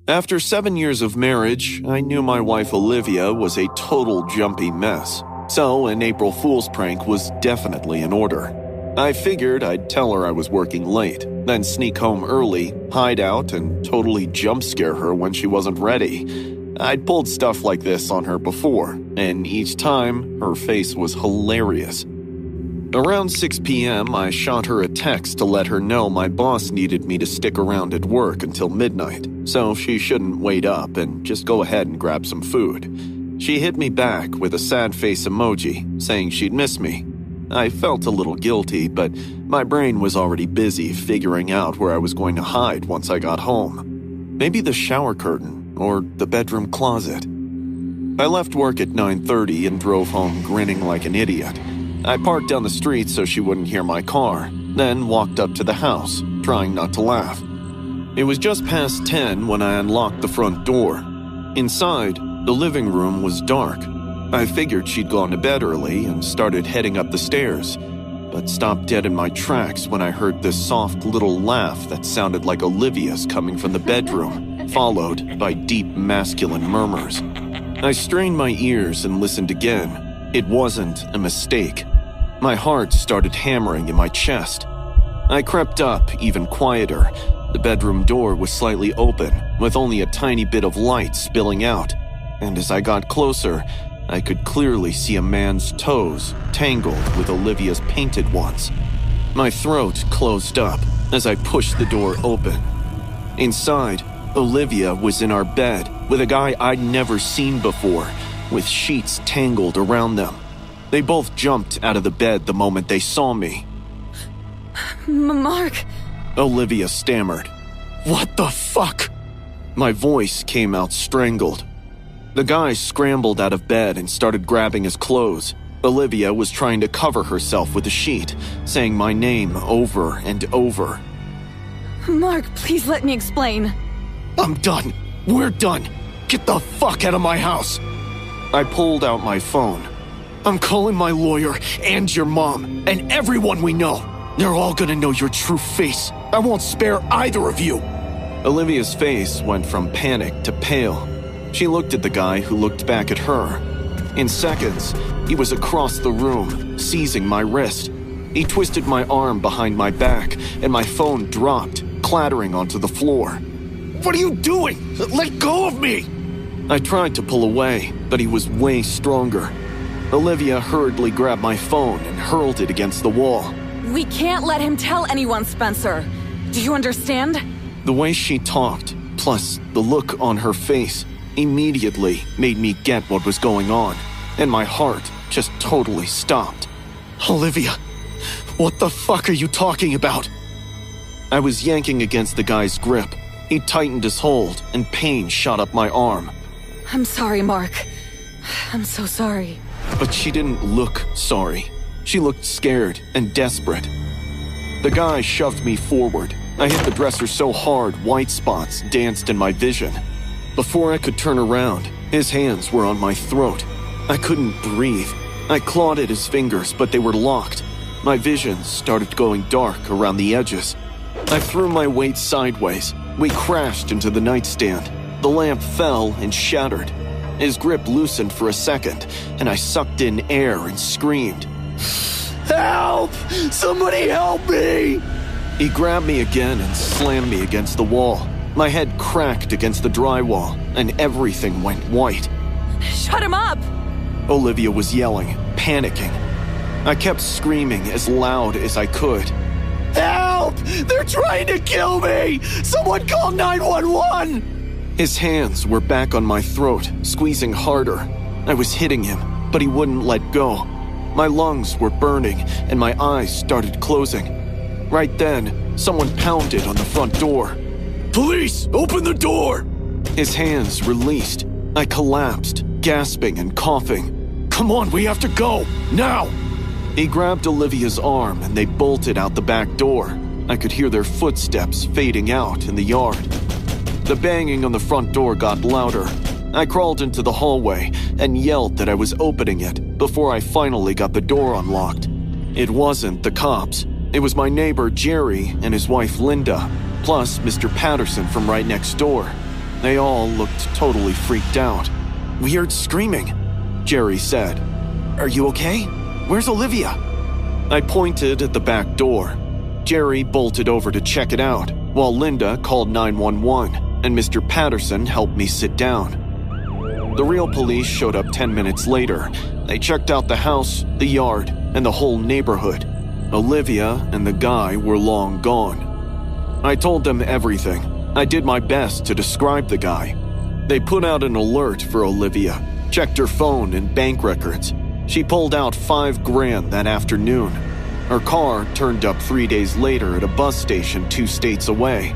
After 7 years of marriage, I knew my wife Olivia was a total jumpy mess, so an April Fool's prank was definitely in order. I figured I'd tell her I was working late, then sneak home early, hide out, and totally jump scare her when she wasn't ready. I'd pulled stuff like this on her before, and each time, her face was hilarious. Around 6 p.m., I shot her a text to let her know my boss needed me to stick around at work until midnight, so she shouldn't wait up and just go ahead and grab some food. She hit me back with a sad face emoji, saying she'd miss me. I felt a little guilty, but my brain was already busy figuring out where I was going to hide once I got home. Maybe the shower curtain or the bedroom closet. I left work at 9:30 and drove home grinning like an idiot. I parked down the street so she wouldn't hear my car, then walked up to the house, trying not to laugh. It was just past 10 when I unlocked the front door. Inside, the living room was dark. I figured she'd gone to bed early and started heading up the stairs, but stopped dead in my tracks when I heard this soft little laugh that sounded like Olivia's coming from the bedroom, followed by deep masculine murmurs. I strained my ears and listened again. It wasn't a mistake. My heart started hammering in my chest. I crept up even quieter. The bedroom door was slightly open, with only a tiny bit of light spilling out, and as I got closer, I could clearly see a man's toes tangled with Olivia's painted ones. My throat closed up as I pushed the door open. Inside, Olivia was in our bed with a guy I'd never seen before, with sheets tangled around them. They both jumped out of the bed the moment they saw me. Mark! Olivia stammered. "What the fuck?" My voice came out strangled. The guy scrambled out of bed and started grabbing his clothes. Olivia was trying to cover herself with a sheet, saying my name over and over. Mark, please let me explain. "I'm done. We're done. Get the fuck out of my house." I pulled out my phone. "I'm calling my lawyer and your mom and everyone we know. They're all gonna know your true face. I won't spare either of you." Olivia's face went from panic to pale. She looked at the guy who looked back at her. In seconds, he was across the room, seizing my wrist. He twisted my arm behind my back, and my phone dropped, clattering onto the floor. "What are you doing? Let go of me!" I tried to pull away, but he was way stronger. Olivia hurriedly grabbed my phone and hurled it against the wall. We can't let him tell anyone, Spencer. Do you understand? The way she talked, plus the look on her face, immediately made me get what was going on, and my heart just totally stopped. "Olivia, what the fuck are you talking about?" I was yanking against the guy's grip. He tightened his hold, and pain shot up my arm. I'm sorry, Mark. I'm so sorry. But she didn't look sorry. She looked scared and desperate. The guy shoved me forward. I hit the dresser so hard, white spots danced in my vision. Before I could turn around, his hands were on my throat. I couldn't breathe. I clawed at his fingers, but they were locked. My vision started going dark around the edges. I threw my weight sideways. We crashed into the nightstand. The lamp fell and shattered. His grip loosened for a second, and I sucked in air and screamed. "Help! Somebody help me!" He grabbed me again and slammed me against the wall. My head cracked against the drywall, and everything went white. Shut him up! Olivia was yelling, panicking. I kept screaming as loud as I could. "Help! They're trying to kill me! Someone call 911!" His hands were back on my throat, squeezing harder. I was hitting him, but he wouldn't let go. My lungs were burning, and my eyes started closing. Right then, someone pounded on the front door. "Police! Open the door!" His hands released. I collapsed, gasping and coughing. "Come on, we have to go! Now!" He grabbed Olivia's arm, and they bolted out the back door. I could hear their footsteps fading out in the yard. The banging on the front door got louder. I crawled into the hallway and yelled that I was opening it before I finally got the door unlocked. It wasn't the cops. It was my neighbor Jerry and his wife Linda, plus Mr. Patterson from right next door. They all looked totally freaked out. "We heard screaming," Jerry said. "Are you okay? Where's Olivia?" I pointed at the back door. Jerry bolted over to check it out, while Linda called 911, and Mr. Patterson helped me sit down. The real police showed up 10 minutes later. They checked out the house, the yard, and the whole neighborhood. Olivia and the guy were long gone. I told them everything. I did my best to describe the guy. They put out an alert for Olivia, checked her phone and bank records. She pulled out $5,000 that afternoon. Her car turned up 3 days later at a bus station 2 states away.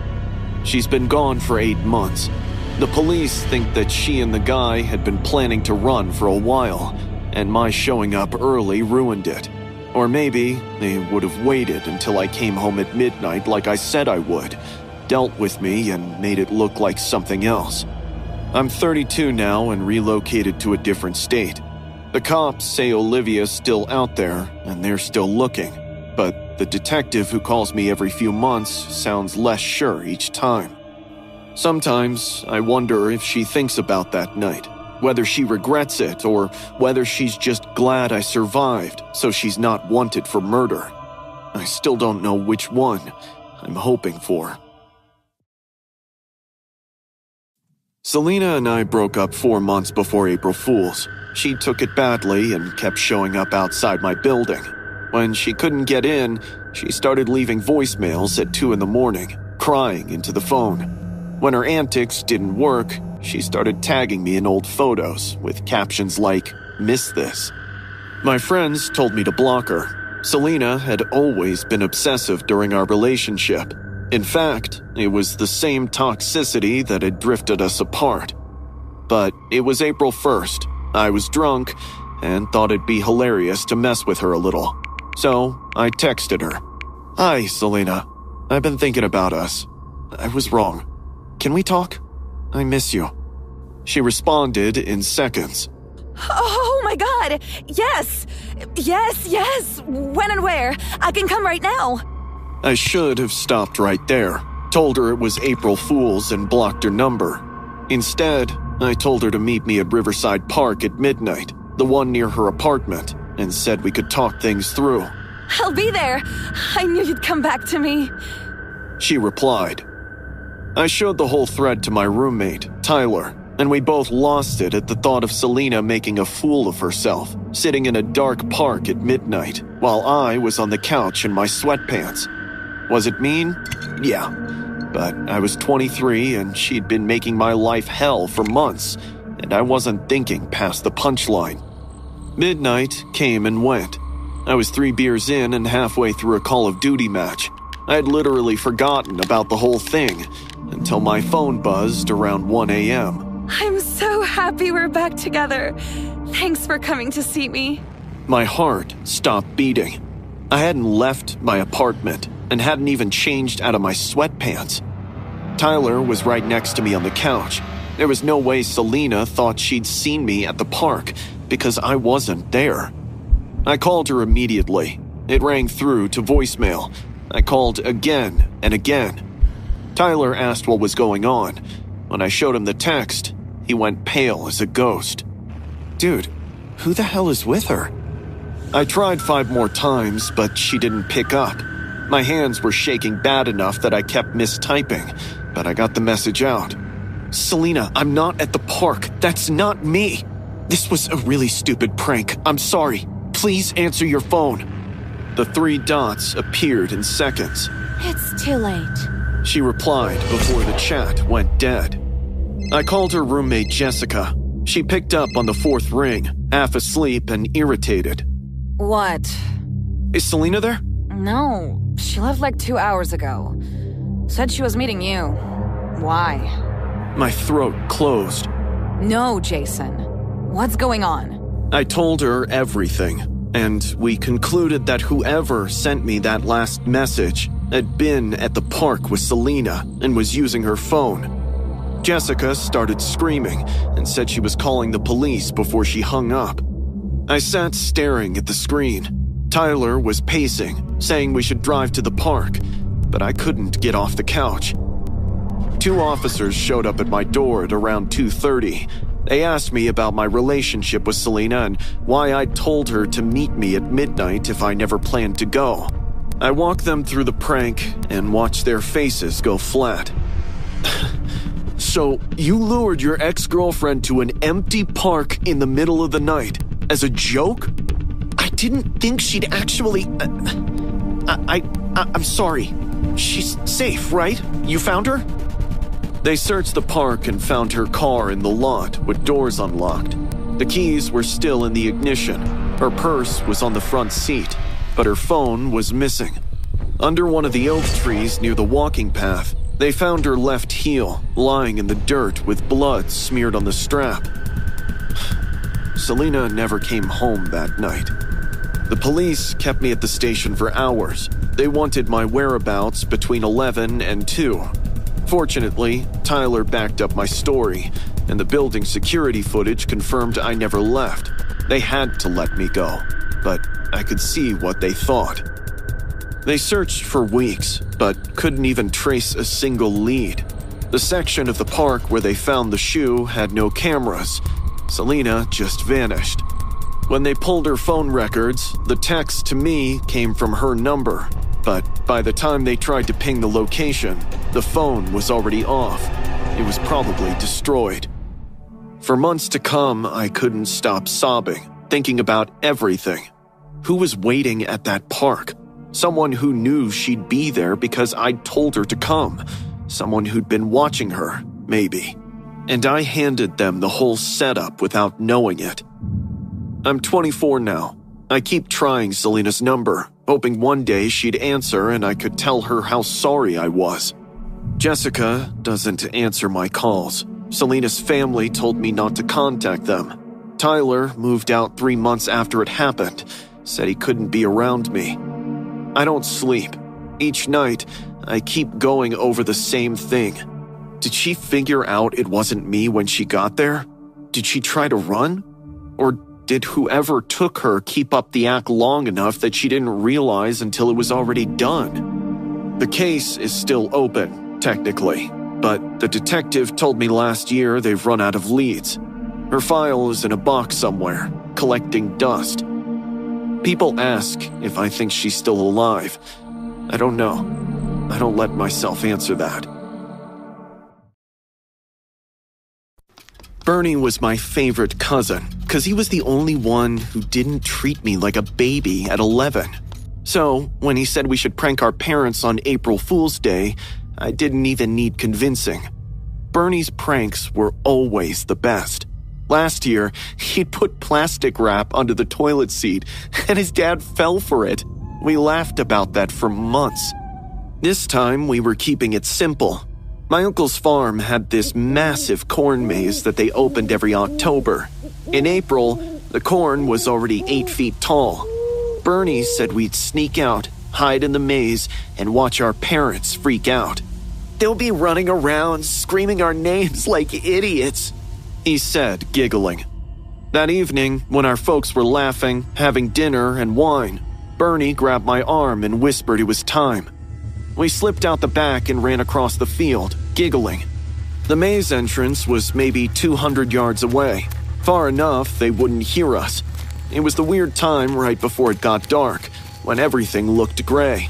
She's been gone for 8 months. The police think that she and the guy had been planning to run for a while, and my showing up early ruined it. Or maybe they would have waited until I came home at midnight like I said I would, dealt with me and made it look like something else. I'm 32 now and relocated to a different state. The cops say Olivia's still out there and they're still looking, but the detective who calls me every few months sounds less sure each time. Sometimes I wonder if she thinks about that night, whether she regrets it or whether she's just glad I survived so she's not wanted for murder. I still don't know which one I'm hoping for. Selena and I broke up 4 months before April Fool's. She took it badly and kept showing up outside my building. When she couldn't get in, she started leaving voicemails at 2 a.m, crying into the phone. When her antics didn't work, she started tagging me in old photos with captions like, "Miss this." My friends told me to block her. Selena had always been obsessive during our relationship. In fact, it was the same toxicity that had drifted us apart. But it was April 1st. I was drunk and thought it'd be hilarious to mess with her a little. So I texted her. "Hi, Selena. I've been thinking about us. I was wrong. Can we talk? I miss you." She responded in seconds. Oh my God! Yes! Yes! When and where? I can come right now. I should have stopped right there, told her it was April Fool's and blocked her number. Instead, I told her to meet me at Riverside Park at midnight, the one near her apartment, and said we could talk things through. I'll be there. I knew you'd come back to me. She replied. I showed the whole thread to my roommate, Tyler, and we both lost it at the thought of Selena making a fool of herself, sitting in a dark park at midnight, while I was on the couch in my sweatpants. Was it mean? Yeah. But I was 23 and she'd been making my life hell for months, and I wasn't thinking past the punchline. Midnight came and went. I was 3 beers in and halfway through a Call of Duty match. I had literally forgotten about the whole thing until my phone buzzed around 1 a.m. I'm so happy we're back together. Thanks for coming to see me. My heart stopped beating. I hadn't left my apartment and hadn't even changed out of my sweatpants. Tyler was right next to me on the couch. There was no way Selena thought she'd seen me at the park because I wasn't there. I called her immediately. It rang through to voicemail. I called again and again. Tyler asked what was going on. When I showed him the text, he went pale as a ghost. Dude, who the hell is with her? I tried 5 more times, but she didn't pick up. My hands were shaking bad enough that I kept mistyping, but I got the message out. Selena, I'm not at the park. That's not me. This was a really stupid prank. I'm sorry. Please answer your phone. The 3 dots appeared in seconds. It's too late, she replied before the chat went dead. I called her roommate Jessica. She picked up on the 4th ring, half asleep and irritated. What? Is Selena there? No, she left like 2 hours ago. Said she was meeting you. Why? My throat closed. No, Jason. What's going on? I told her everything, and we concluded that whoever sent me that last message had been at the park with Selena and was using her phone. Jessica started screaming and said she was calling the police before she hung up. I sat staring at the screen. Tyler was pacing, saying we should drive to the park, but I couldn't get off the couch. 2 officers showed up at my door at around 2:30. They asked me about my relationship with Selena and why I'd told her to meet me at midnight if I never planned to go. I walked them through the prank and watched their faces go flat. So, you lured your ex-girlfriend to an empty park in the middle of the night as a joke? I didn't think she'd actually... I'm sorry. She's safe, right? You found her? They searched the park and found her car in the lot with doors unlocked. The keys were still in the ignition. Her purse was on the front seat, but her phone was missing. Under one of the oak trees near the walking path, they found her left heel lying in the dirt with blood smeared on the strap. Selena never came home that night. The police kept me at the station for hours. They wanted my whereabouts between 11 and 2. Fortunately, Tyler backed up my story, and the building security footage confirmed I never left. They had to let me go, but I could see what they thought. They searched for weeks, but couldn't even trace a single lead. The section of the park where they found the shoe had no cameras. Selena just vanished. When they pulled her phone records, the text to me came from her number, but by the time they tried to ping the location, the phone was already off. It was probably destroyed. For months to come, I couldn't stop sobbing, thinking about everything. Who was waiting at that park? Someone who knew she'd be there because I'd told her to come. Someone who'd been watching her, maybe. And I handed them the whole setup without knowing it. I'm 24 now. I keep trying Selena's number, hoping one day she'd answer and I could tell her how sorry I was. Jessica doesn't answer my calls. Selena's family told me not to contact them. Tyler moved out 3 months after it happened, said he couldn't be around me. I don't sleep. Each night, I keep going over the same thing. Did she figure out it wasn't me when she got there? Did she try to run? Or did whoever took her keep up the act long enough that she didn't realize until it was already done? The case is still open, technically, but the detective told me last year they've run out of leads. Her file is in a box somewhere, collecting dust. People ask if I think she's still alive. I don't know. I don't let myself answer that. Bernie was my favorite cousin, because he was the only one who didn't treat me like a baby at 11. So, when he said we should prank our parents on April Fool's Day, I didn't even need convincing. Bernie's pranks were always the best. Last year, he'd put plastic wrap under the toilet seat, and his dad fell for it. We laughed about that for months. This time, we were keeping it simple. My uncle's farm had this massive corn maze that they opened every October. In April, the corn was already 8 feet tall. Bernie said we'd sneak out, hide in the maze, and watch our parents freak out. They'll be running around, screaming our names like idiots, he said, giggling. That evening, when our folks were laughing, having dinner and wine, Bernie grabbed my arm and whispered it was time. We slipped out the back and ran across the field, giggling. The maze entrance was maybe 200 yards away, far enough they wouldn't hear us. It was the weird time right before it got dark, when everything looked gray.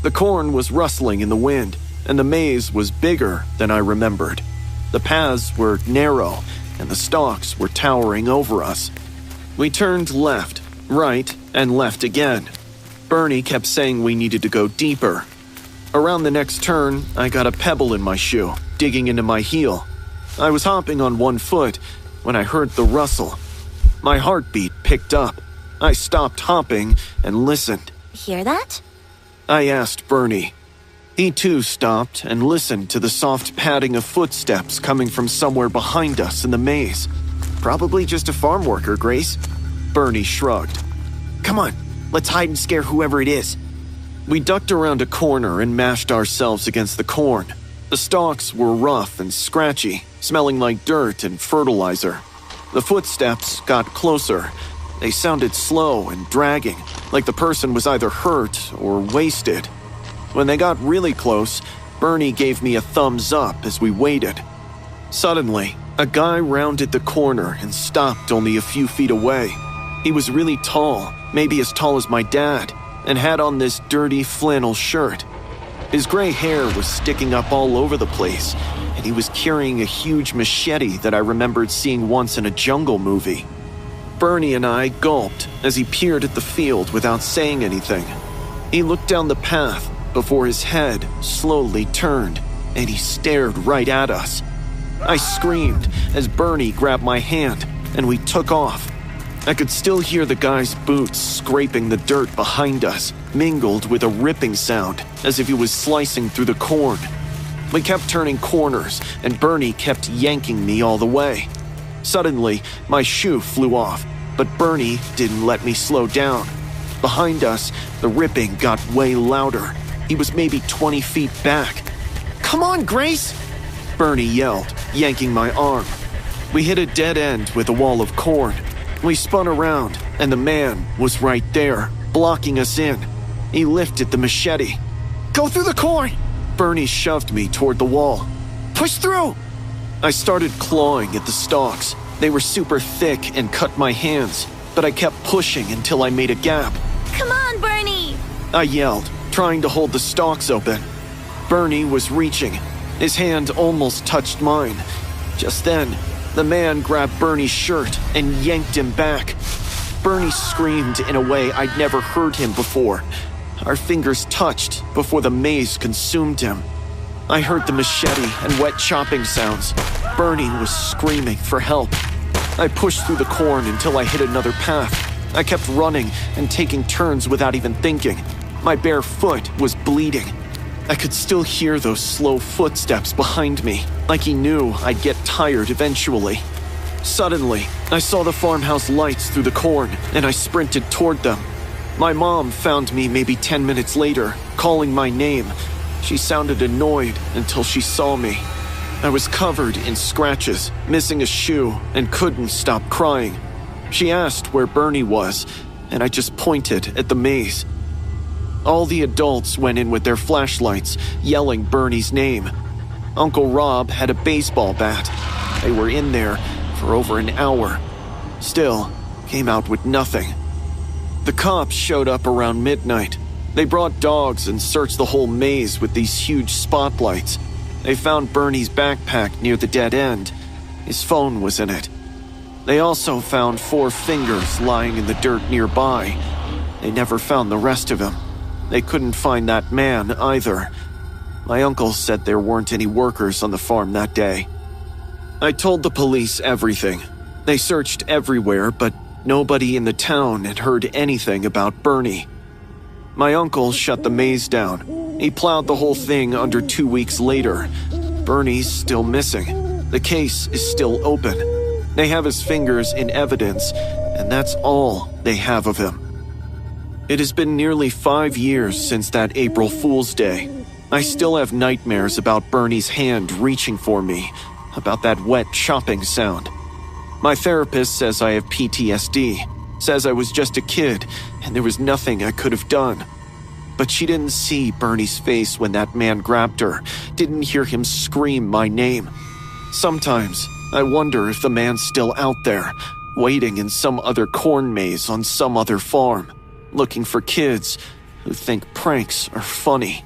The corn was rustling in the wind, and the maze was bigger than I remembered. The paths were narrow, and the stalks were towering over us. We turned left, right, and left again. Bernie kept saying we needed to go deeper. Around the next turn, I got a pebble in my shoe, digging into my heel. I was hopping on one foot when I heard the rustle. My heartbeat picked up. I stopped hopping and listened. Hear that? I asked Bernie. He too stopped and listened to the soft padding of footsteps coming from somewhere behind us in the maze. Probably just a farm worker, Grace. Bernie shrugged. Come on, let's hide and scare whoever it is. We ducked around a corner and mashed ourselves against the corn. The stalks were rough and scratchy, smelling like dirt and fertilizer. The footsteps got closer. They sounded slow and dragging, like the person was either hurt or wasted. When they got really close, Bernie gave me a thumbs up as we waited. Suddenly, a guy rounded the corner and stopped only a few feet away. He was really tall, maybe as tall as my dad, and had on this dirty flannel shirt. His gray hair was sticking up all over the place, and he was carrying a huge machete that I remembered seeing once in a jungle movie. Bernie and I gulped as he peered at the field without saying anything. He looked down the path before his head slowly turned, and he stared right at us. I screamed as Bernie grabbed my hand, and we took off. I could still hear the guy's boots scraping the dirt behind us, mingled with a ripping sound, as if he was slicing through the corn. We kept turning corners, and Bernie kept yanking me all the way. Suddenly, my shoe flew off, but Bernie didn't let me slow down. Behind us, the ripping got way louder. He was maybe 20 feet back. "Come on, Grace!" Bernie yelled, yanking my arm. We hit a dead end with a wall of corn. We spun around, and the man was right there, blocking us in. He lifted the machete. "Go through the corn!" Bernie shoved me toward the wall. "Push through!" I started clawing at the stalks. They were super thick and cut my hands, but I kept pushing until I made a gap. Come on, Bernie! I yelled, trying to hold the stalks open. Bernie was reaching. His hand almost touched mine. Just then, the man grabbed Bernie's shirt and yanked him back. Bernie screamed in a way I'd never heard him before. Our fingers touched before the maze consumed him. I heard the machete and wet chopping sounds. Bernie was screaming for help. I pushed through the corn until I hit another path. I kept running and taking turns without even thinking. My bare foot was bleeding. I could still hear those slow footsteps behind me, like he knew I'd get tired eventually. Suddenly, I saw the farmhouse lights through the corn, and I sprinted toward them. My mom found me maybe 10 minutes later, calling my name. She sounded annoyed until she saw me. I was covered in scratches, missing a shoe, and couldn't stop crying. She asked where Bernie was, and I just pointed at the maze. All the adults went in with their flashlights, yelling Bernie's name. Uncle Rob had a baseball bat. They were in there for over an hour. Still, came out with nothing. The cops showed up around midnight. They brought dogs and searched the whole maze with these huge spotlights. They found Bernie's backpack near the dead end. His phone was in it. They also found 4 fingers lying in the dirt nearby. They never found the rest of him. They couldn't find that man either. My uncle said there weren't any workers on the farm that day. I told the police everything. They searched everywhere, but nobody in the town had heard anything about Bernie. My uncle shut the maze down. He plowed the whole thing under 2 weeks later. Bernie's still missing. The case is still open. They have his fingers in evidence, and that's all they have of him. It has been nearly 5 years since that April Fool's Day. I still have nightmares about Bernie's hand reaching for me, about that wet chopping sound. My therapist says I have PTSD, says I was just a kid and there was nothing I could have done. But she didn't see Bernie's face when that man grabbed her, didn't hear him scream my name. Sometimes I wonder if the man's still out there, waiting in some other corn maze on some other farm, looking for kids who think pranks are funny.